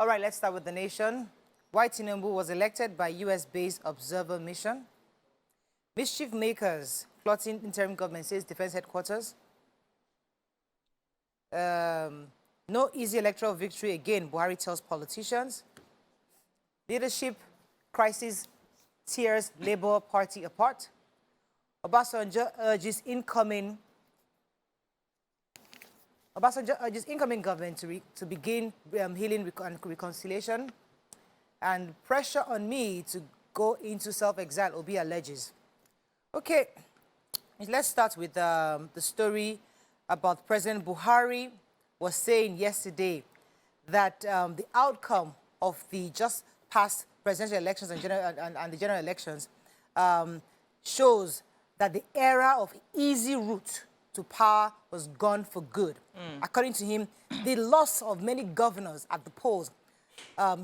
All right, let's start with the nation. Why Tinubu was elected by US-based observer mission. Mischief makers plotting interim government, says defense headquarters. No easy electoral victory again, Buhari tells politicians. Leadership crisis tears Labour Party apart. Obasanjo urges incoming government to begin healing and reconciliation. And pressure on me to go into self-exile, Obi alleges. Okay, let's start with the story about President Buhari was saying yesterday that the outcome of the just past presidential elections and the general elections shows that the era of easy route to power was gone for good. According to him, the loss of many governors at the polls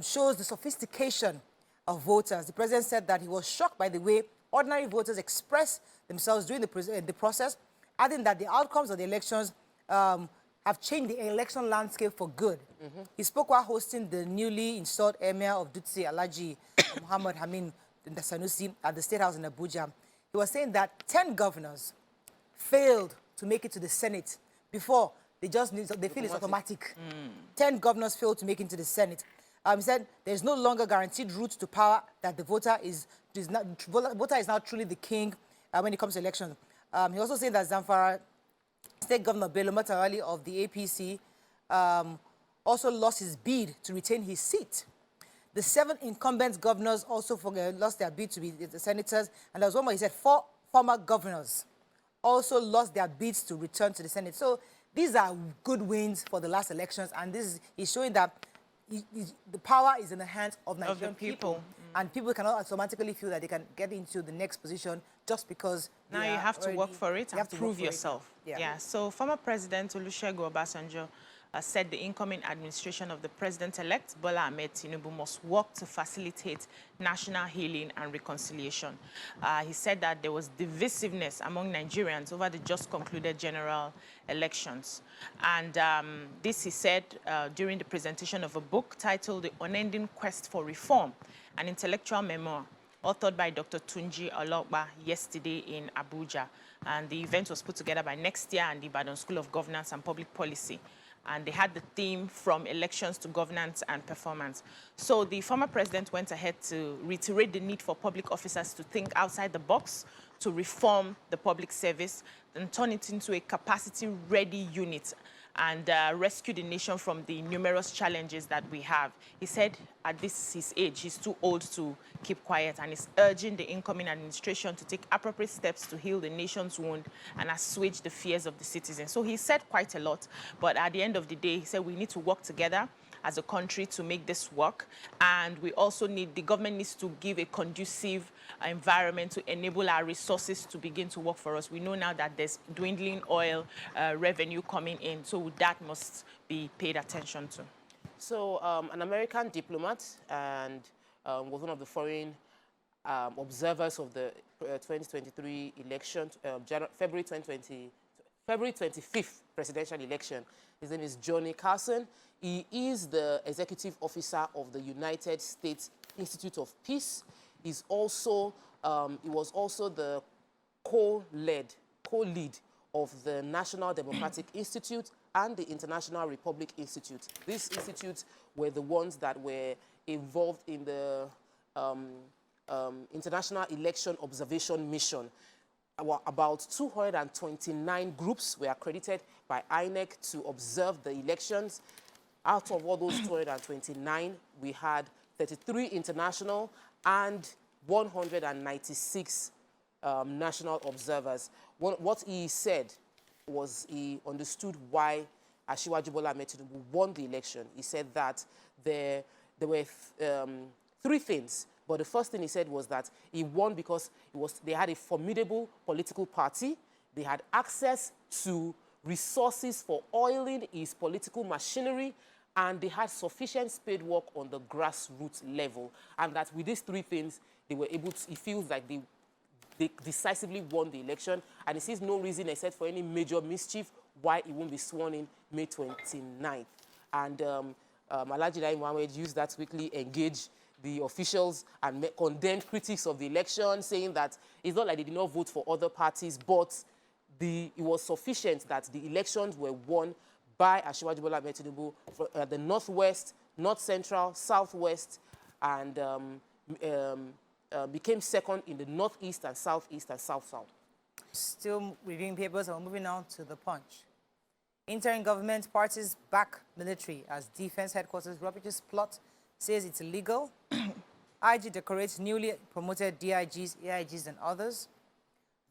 shows the sophistication of voters. The president said that he was shocked by the way ordinary voters expressed themselves during the process, adding that the outcomes of the elections have changed the election landscape for good. He spoke while hosting the newly installed Emir of Dutse, Alhaji Muhammadu Hamim in the Sunusi at the State House in Abuja. He was saying that 10 governors failed to make it to the Senate before they feel it's automatic. 10 governors failed to make it to the Senate. He said there's no longer guaranteed route to power, that the voter is now truly the king when it comes to elections. He also said that Zamfara State Governor Bello Matawalle of the APC also lost his bid to retain his seat. The 7 incumbent governors also lost their bid to be the senators. And there was one more, he said 4 former governors also lost their bids to return to the Senate. So these are good wins for the last elections. And this is showing that the power is in the hands of Nigerian people. And people cannot automatically feel that they can get into the next position just because now you have to work for it and prove yourself. So former President Olusegun Obasanjo said the incoming administration of the president-elect, Bola Ahmed Tinubu, must work to facilitate national healing and reconciliation. He said that there was divisiveness among Nigerians over the just concluded general elections. And this he said during the presentation of a book titled The Unending Quest for Reform, an intellectual memoir authored by Dr. Tunji Olokba yesterday in Abuja. And the event was put together by Next Year and the Ibadan School of Governance and Public Policy. And they had the theme from elections to governance and performance. So the former president went ahead to reiterate the need for public officers to think outside the box, to reform the public service, and turn it into a capacity-ready unit and rescue the nation from the numerous challenges that we have. He said at his age, he's too old to keep quiet, and is urging the incoming administration to take appropriate steps to heal the nation's wound and assuage the fears of the citizens. So he said quite a lot, but at the end of the day, he said we need to work together as a country to make this work. And we also the government needs to give a conducive environment to enable our resources to begin to work for us. We know now that there's dwindling oil revenue coming in, so that must be paid attention to. So an American diplomat and was one of the foreign observers of the 2023 election, February 25th presidential election. His name is Johnny Carson. He is the executive officer of the United States Institute of Peace. He's also, he was also the co-lead of the National Democratic Institute and the International Republic Institute. These institutes were the ones that were involved in the International Election Observation Mission. About 229 groups were accredited by INEC to observe the elections. Out of all those 229, we had 33 international and 196 national observers. What he said was he understood why Asiwaju Bola Ahmed Tinubu won the election. He said that there were 3 things. But the first thing he said was that he won because they had a formidable political party. They had access to resources for oiling his political machinery, and they had sufficient spade work on the grassroots level. And that with these 3 things, they were able to, he feels like they decisively won the election, and he sees no reason except for any major mischief why he won't be sworn in May 29th. And Alhaji Muhammad used that to quickly engage the officials and condemned critics of the election, saying that it's not like they did not vote for other parties, but it was sufficient that the elections were won by Asiwaju Bola Ahmed Tinubu for the Northwest, North Central, Southwest, and became second in the Northeast and Southeast and South-South. Still reviewing papers, and we're moving on to the Punch. Interim government parties back military as defense headquarters ruptures plot says it's illegal. IG decorates newly promoted DIGs, AIGs, and others.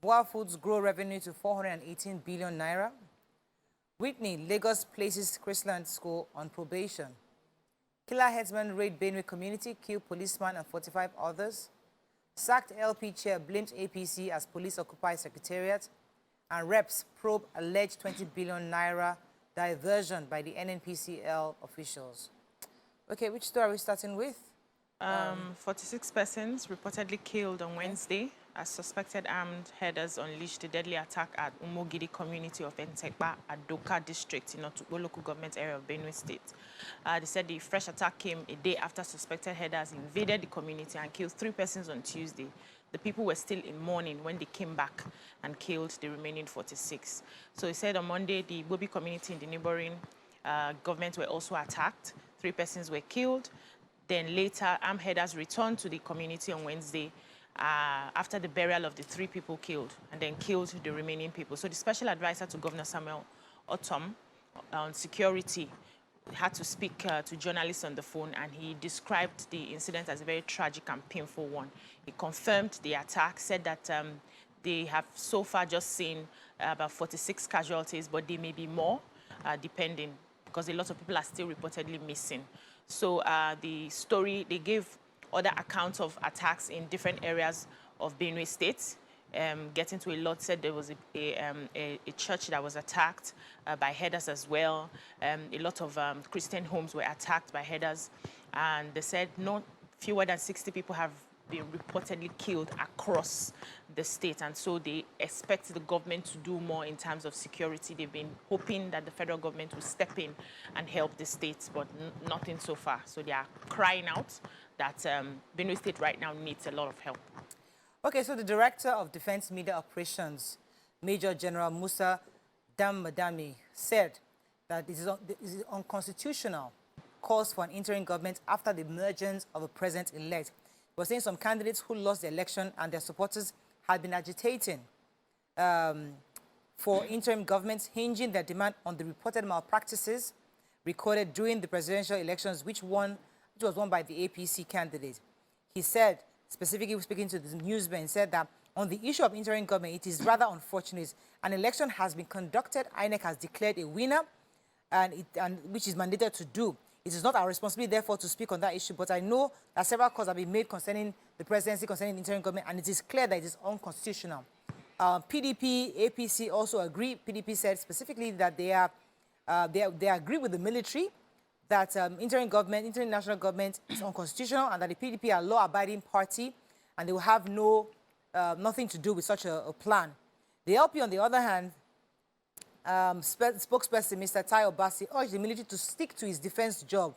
Boa Foods grow revenue to 418 billion naira. Whitney, Lagos places Chrisland School on probation. Killer headsman raid Benue community, kill policeman and 45 others. Sacked LP chair blames APC as police occupy secretariat. And reps probe alleged 20 billion naira diversion by the NNPCL officials. Okay, which story are we starting with? 46 persons reportedly killed on Wednesday as suspected armed headers unleashed a deadly attack at Umogidi community of Entekpa, Adoka district in Otukbo local government area of Benue State. They said the fresh attack came a day after suspected headers invaded the community and killed 3 persons on Tuesday. The people were still in mourning when they came back and killed the remaining 46. So he said on Monday, the Bobi community in the neighboring government were also attacked. 3 persons were killed. Then later, armed headers returned to the community on Wednesday after the burial of the 3 people killed, and then killed the remaining people. So the special advisor to Governor Samuel Otom on security had to speak to journalists on the phone, and he described the incident as a very tragic and painful one. He confirmed the attack, said that they have so far just seen about 46 casualties, but there may be more, depending, because a lot of people are still reportedly missing. So the story, they gave other accounts of attacks in different areas of Benue State. Getting to a lot, said there was a church that was attacked by headers as well. A lot of Christian homes were attacked by headers. And they said not fewer than 60 people have been reportedly killed across the state. And so they expect the government to do more in terms of security. They've been hoping that the federal government will step in and help the states, but nothing so far. So they are crying out that Benue State right now needs a lot of help. Okay, so the Director of Defense Media Operations, Major General Musa Damadami, said that this is unconstitutional calls for an interim government after the emergence of a president-elect. He was saying some candidates who lost the election and their supporters had been agitating for interim governments, hinging their demand on the reported malpractices recorded during the presidential elections, which was won by the APC candidate. He said, specifically speaking to the newsman, said that on the issue of interim government, it is rather unfortunate. An election has been conducted, INEC has declared a winner, and which is mandated to do. It is not our responsibility, therefore, to speak on that issue, but I know that several calls have been made concerning the presidency, concerning interim government, and it is clear that it is unconstitutional. PDP, APC also agree. PDP said specifically that they agree with the military that interim national government is unconstitutional, and that the PDP are a law-abiding party, and they will have nothing to do with such a plan. The LP, on the other hand, spokesperson Mr. Tai Obasi urged the military to stick to its defense job,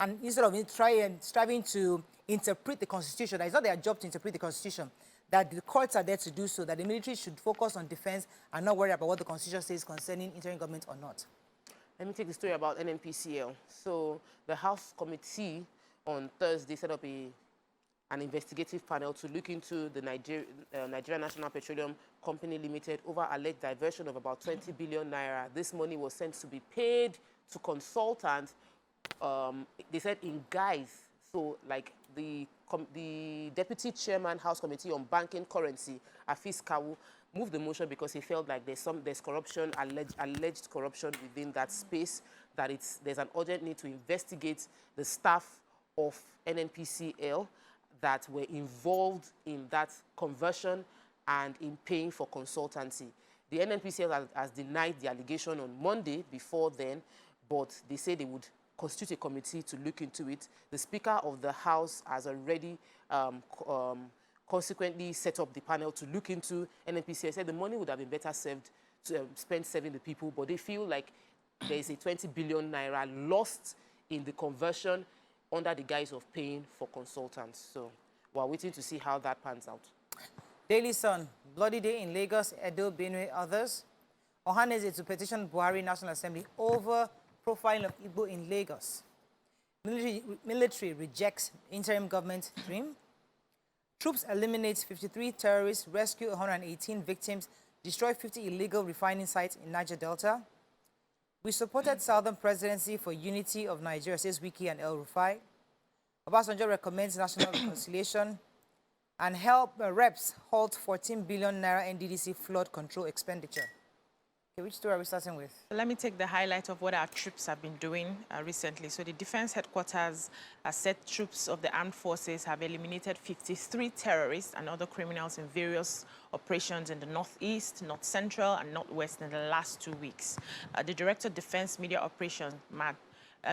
and instead of striving to interpret the Constitution, that it's not their job to interpret the Constitution, that the courts are there to do so, that the military should focus on defense and not worry about what the Constitution says concerning interim government or not. Let me take the story about NNPCL. So the House Committee on Thursday set up an investigative panel to look into the Nigerian National Petroleum Company Limited over alleged diversion of about 20 billion naira. This money was sent to be paid to consultants, they said in guise. So like the Deputy Chairman, House Committee on Banking Currency, Afis Kawu, moved the motion because he felt like there's corruption, alleged corruption within that space, that there's an urgent need to investigate the staff of NNPCL that were involved in that conversion and in paying for consultancy. The NNPCL has denied the allegation on Monday before then, but they say they would constitute a committee to look into it. The Speaker of the House has already consequently set up the panel to look into NNPCL. Said the money would have been better spent serving the people, but they feel like there is a 20 billion naira lost in the conversion under the guise of paying for consultants. So we're waiting to see how that pans out. Daily Sun, bloody day in Lagos, Edo, Benue, others. Ohaneze to petition Buhari National Assembly over profiling of Igbo in Lagos. Military rejects interim government dream. Troops eliminate 53 terrorists, rescue 118 victims, destroy 50 illegal refining sites in Niger Delta. We supported Southern Presidency for unity of Nigeria, says Wiki and El Rufai. Obasanjo recommends national reconciliation. And help reps halt 14 billion naira NDDC flood control expenditure. Okay, which story are we starting with? Let me take the highlight of what our troops have been doing recently. So the Defense Headquarters said troops of the armed forces have eliminated 53 terrorists and other criminals in various operations in the Northeast, North Central, and Northwest in the last 2 weeks. The Director of Defense Media Operations,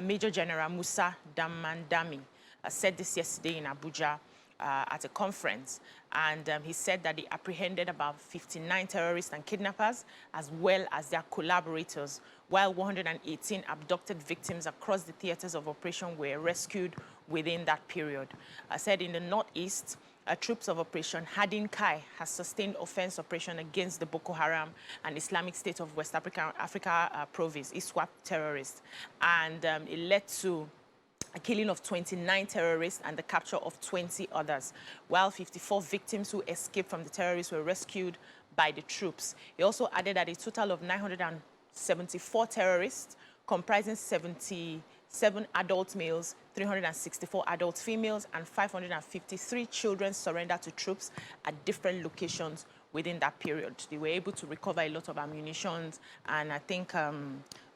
Major General Musa Damandami, said this yesterday in Abuja at a conference, and he said that they apprehended about 59 terrorists and kidnappers, as well as their collaborators, while 118 abducted victims across the theaters of operation were rescued within that period. I said in the Northeast, troops of Operation Hadin Kai has sustained offense operation against the Boko Haram and Islamic State of West Africa province, ISWAP terrorists, and it led to a killing of 29 terrorists and the capture of 20 others, while 54 victims who escaped from the terrorists were rescued by the troops. He also added that a total of 974 terrorists, comprising 77 adult males, 364 adult females, and 553 children surrendered to troops at different locations within that period. They were able to recover a lot of ammunition and I think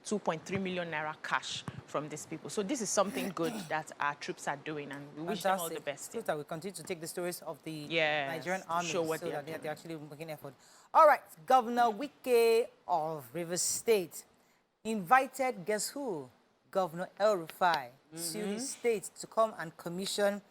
2.3 million naira cash from these people. So this is something good that our troops are doing, and we wish them all the best. That we continue to take the stories of the Nigerian army show what so they're that they're actually making effort. All right, Governor Wike of Rivers State invited, guess who? Governor El Rufai to his state to come and commission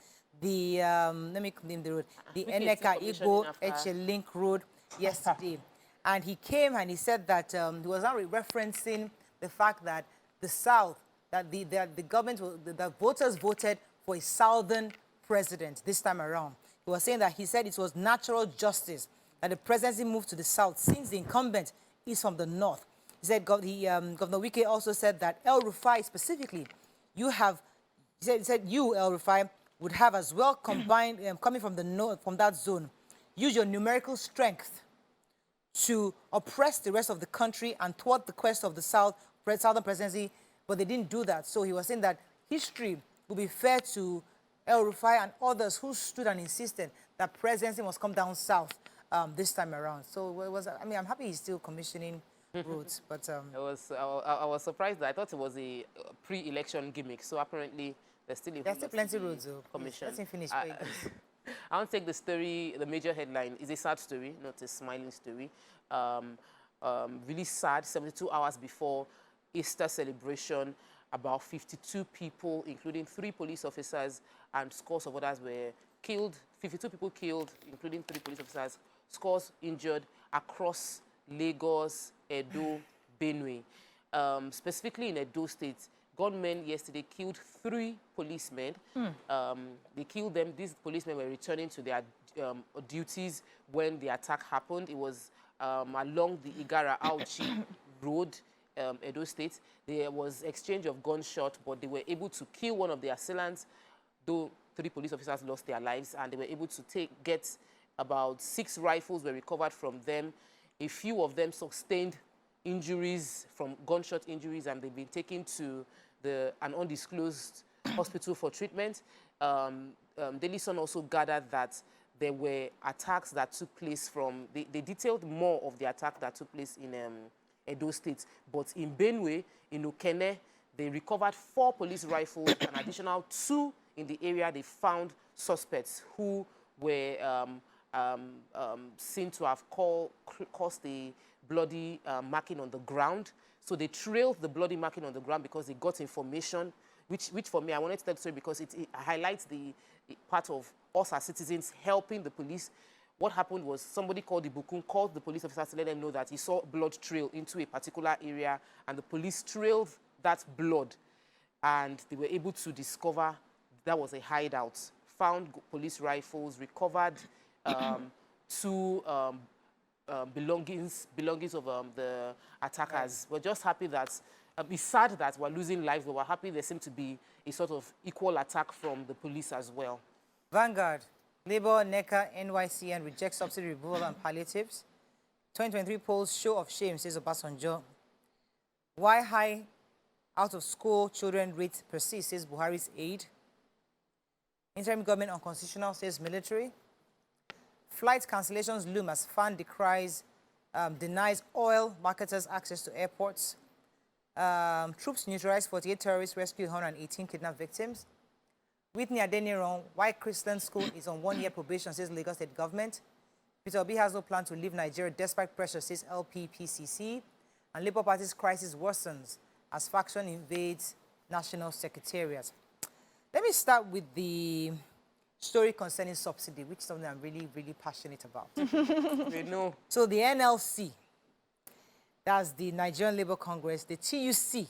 the, let me name the road, the Eneka Igbo Eche Link Road yesterday. And he came and he said that he was now referencing the fact that the South, that the government, the voters voted for a Southern president this time around. He was saying that he said it was natural justice that the presidency moved to the South since the incumbent is from the North. He said, Governor Wike also said that El Rufai specifically, he said you, El Rufai, would have as well combined, coming from the North, from that zone, use your numerical strength to oppress the rest of the country and thwart the quest of the Southern presidency, but they didn't do that. So he was saying that history will be fair to El Rufai and others who stood and insisted that presidency must come down south this time around. So it was, I mean, I'm happy he's still commissioning roads, but I was surprised. I thought it was a pre-election gimmick. So apparently there's still plenty of roads though. Commission. Let him finish. I want to take the story, the major headline. It's a sad story, not a smiling story. Really sad, 72 hours before Easter celebration, about 52 people, including 3 police officers and scores of others were killed. 52 people killed, including 3 police officers, scores injured across Lagos, Edo, Benue. Specifically in Edo State, gunmen yesterday killed 3 policemen. They killed them. These policemen were returning to their duties when the attack happened. It was along the Igara-Auchi Road, Edo State. There was exchange of gunshot, but they were able to kill one of the assailants, though 3 police officers lost their lives, and they were able to get about 6 rifles were recovered from them. A few of them sustained injuries from gunshot injuries, and they've been taken to an undisclosed hospital for treatment. Daily Sun also gathered that there were attacks that took place from, they detailed more of the attack that took place in Edo State. But in Benue, in Okene, they recovered 4 police rifles, an additional 2 in the area. They found suspects who were seen to have caused the bloody marking on the ground. So they trailed the bloody marking on the ground because they got information, which for me, I wanted to tell the story because it highlights the part of us as citizens helping the police. What happened was somebody called the Bukun, called the police officers to let them know that he saw blood trail into a particular area, and the police trailed that blood and they were able to discover that was a hideout, found police rifles, recovered two belongings of the attackers. We're just happy that, it's sad that we're losing lives, but we're happy there seemed to be a sort of equal attack from the police as well. Vanguard, Labour, NECA, NYCN reject subsidy removal and palliatives. 2023 polls show of shame, says Obasanjo. Why high out-of-school children rate persists, says Buhari's aide. Interim government unconstitutional, says military. Flight cancellations loom as fan denies oil marketers access to airports. Troops neutralize 48 terrorists, rescue 118 kidnapped victims. Whitney Adeniran, why Christian school is on 1-year probation, says Lagos State government. Peterobi has no plan to leave Nigeria despite pressure, says LPPCC. And Labour Party's crisis worsens as faction invades national secretariat. Let me start with the story concerning subsidy, which is something I'm really, really passionate about. We know. So the NLC, that's the Nigerian Labour Congress, the TUC,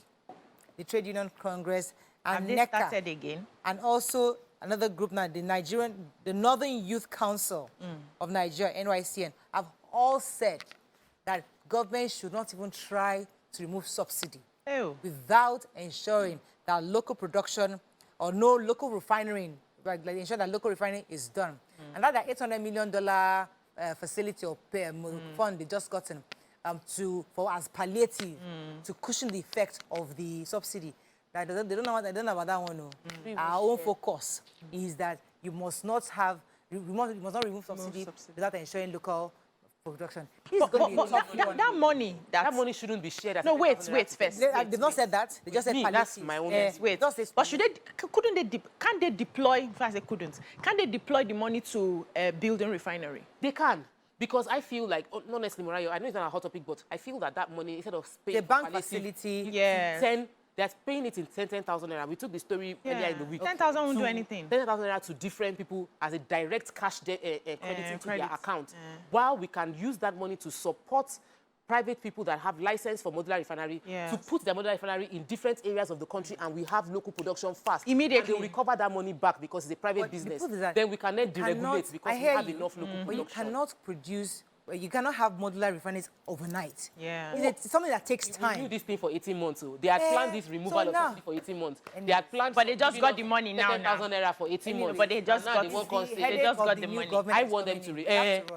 the Trade Union Congress, and Have NECA, they started again? and also another group now, the Northern Youth Council of Nigeria, NYCN, have all said that government should not even try to remove subsidy without ensuring that local production or no local refinery, like ensure that local refining is done. And that $800 million facility or fund they just gotten for as palliative to cushion the effect of the subsidy. They don't know about that one. No. Our own focus is that you must not remove subsidy without ensuring local production. But that money... That money shouldn't be shared. No, wait first. They've not said that. They just said palliative. That's my own... Wait, but can't they deploy, in fact they couldn't, can't they deploy the money to building refinery? They can. Because I feel like, honestly, Morayo, I know it's not a hot topic, but I feel that money, instead of paying the bank facility, they're paying it in 10,000 naira. We took the story earlier in the week. 10,000 won't do anything. 10,000 naira to different people as a direct cash crediting to their account. While we can use that money to support private people that have license for modular refinery to put their modular refinery in different areas of the country, and we have local production fast. Immediately. And they'll recover that money back because it's a private business. Then we can then deregulate because we have enough local production. But you cannot produce... You cannot have modular refineries overnight. Yeah. It's something that takes time. We do this thing for 18 months. So they had planned this removal of subsidy for 18 months. They had planned... But they just got the money now. 10,000 naira for 18 months. But they just got the money. I want them to...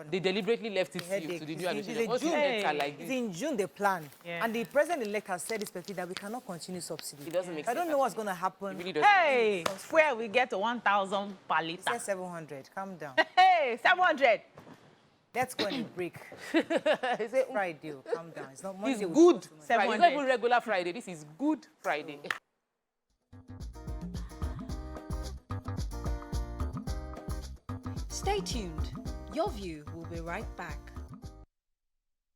they deliberately left it to the new administration. It's in June they plan. And the president-elect has said especially that we cannot continue subsidy. It doesn't make sense. I don't know what's going to happen. Really hey, where we get to 1,000 per liter? He said 700. Calm down. Hey, 700. Let's go on a break. Friday, calm down. It's not Monday. It's good Friday. It's not even regular Friday. This is Good Friday. Stay tuned. Your View will be right back.